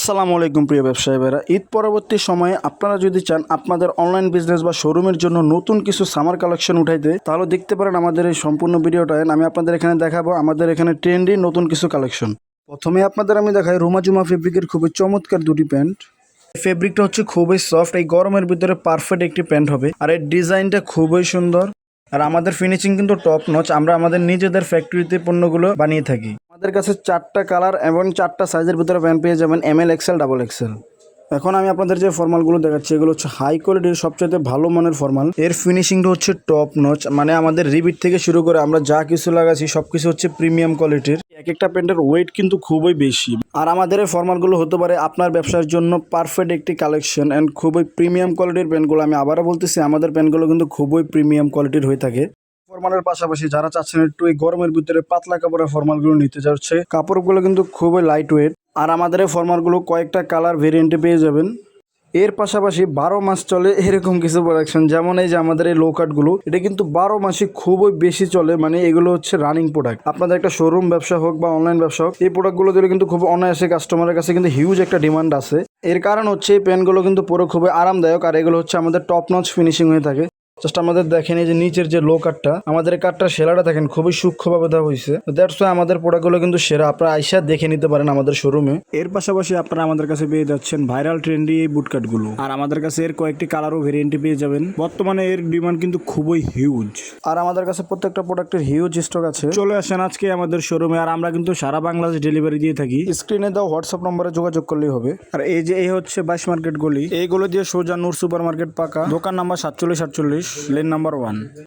আসসালামু আলাইকুম প্রিয় ব্যবসায়ী ভাইরা, ঈদ পরবর্তী সময়ে আপনারা যদি চান আপনাদের অনলাইন বিজনেস বা শোরুমের জন্য নতুন কিছু সামার কালেকশন উঠাইতে, তাহলে দেখতে পারেন আমাদের এই সম্পূর্ণ ভিডিওটা। আমি আপনাদের এখানে দেখাবো আমাদের এখানে ট্রেন্ডি নতুন কিছু কালেকশন। প্রথমে আপনাদের আমি দেখাই রুমাজুমা ফেব্রিকের খুবই চমৎকার দুটি প্যান্ট। ফেব্রিকটা হচ্ছে খুবই সফট, এই গরমের ভিতরে পারফেক্ট একটি প্যান্ট হবে। আর এর ডিজাইনটা খুবই সুন্দর। আর আমাদের ফিনিশিং কিন্তু টপ নচ, আমরা আমাদের নিজেদের ফ্যাক্টরিতে পণ্যগুলো বানিয়ে থাকি। আমাদের কাছে 4টা কালার এবং 4টা সাইজের ভিতরে প্যান্ট পেয়ে যাবেন, ML, XL, XXL। এখন আমি আপনাদের যে ফর্মালগুলো দেখাচ্ছি এগুলো হচ্ছে হাই কোয়ালিটির সবচেয়ে ভালো মানের ফর্মাল। এর ফিনিশিংটা হচ্ছে টপ নচ, মানে আমাদের রিবিট থেকে শুরু করে আমরা যা কিছু লাগাচ্ছি সবকিছু হচ্ছে প্রিমিয়াম কোয়ালিটির। এক একটা প্যান্টের ওয়েট কিন্তু খুবই বেশি। আর আমাদের এই ফর্মালগুলো হতে পারে আপনার ব্যবসার জন্য পারফেক্ট একটি কালেকশন অ্যান্ড খুবই প্রিমিয়াম কোয়ালিটির প্যান্টগুলো। আমি আবারও বলতেছি, আমাদের প্যান্টগুলো কিন্তু খুবই প্রিমিয়াম কোয়ালিটির হয়ে থাকে। ফর্মালের পাশাপাশি যারা চাচ্ছেন একটু এই গরমের ভিতরে পাতলা কাপড়ের ফর্মালগুলো নিতে যাচ্ছে, কাপড়গুলো কিন্তু খুবই লাইট ওয়েট। আর আমাদের এই ফর্মালগুলো কয়েকটা কালার ভেরিয়েন্টে পেয়ে যাবেন। এর পাশাপাশি 12 মাস চলে এরকম কিছু প্রোডাকশন, যেমন এই যে আমাদের এই লো কাটগুলো, এটা কিন্তু 12 মাসই খুবই বেশি চলে। মানে এগুলো হচ্ছে রানিং প্রোডাক্ট। আপনাদের একটা শোরুম ব্যবসা হোক বা অনলাইন ব্যবসা হোক, এই প্রোডাক্টগুলো দিলে কিন্তু খুব অনায়াসে কাস্টমারের কাছে কিন্তু হিউজ একটা ডিমান্ড আছে। এর কারণ হচ্ছে এই প্যান্টগুলো কিন্তু পুরো খুবই আরামদায়ক, আর এগুলো হচ্ছে আমাদের টপ নচ ফিনিশিং হয়ে থাকে। জাস্ট আমাদের দেখেন এই যে নিচের যে লো কাটটা, আমাদের এই কাটটা সেলাটা দেখেন খুবই সূক্ষ্মভাবে দেওয়া হয়েছে। দ্যাটস ওয়াই আমাদের প্রোডাক্টগুলো কিন্তু সেরা। আপনারা আইসা দেখে নিতে পারেন আমাদের শোরুমে। এর পাশাপাশি আপনারা আমাদের কাছে পেয়ে যাচ্ছেন ভাইরাল ট্রেন্ডি এই বুটকাটগুলো। আর আমাদের কাছে এর কয়েকটি কালারও ভেরিয়েন্টে পেয়ে যাবেন। বর্তমানে এর ডিমান্ড কিন্তু খুবই হিউজ। আর আমাদের কাছে প্রত্যেকটা প্রোডাক্টের হিউজ স্টক আছে। চলে আসেন আজকে আমাদের শোরুমে। আর আমরা কিন্তু সারা বাংলাদেশ ডেলিভারি দিয়ে থাকি। স্ক্রিনে দাও হোয়াটসঅ্যাপ নম্বরে যোগাযোগ করলেই হবে। আর এই যে এই হচ্ছে 22 মার্কেট গলি, এইগুলো দিয়ে সোজা নূর সুপার মার্কেট পাকা, দোকান নাম্বার 4748, লেন নাম্বার 1।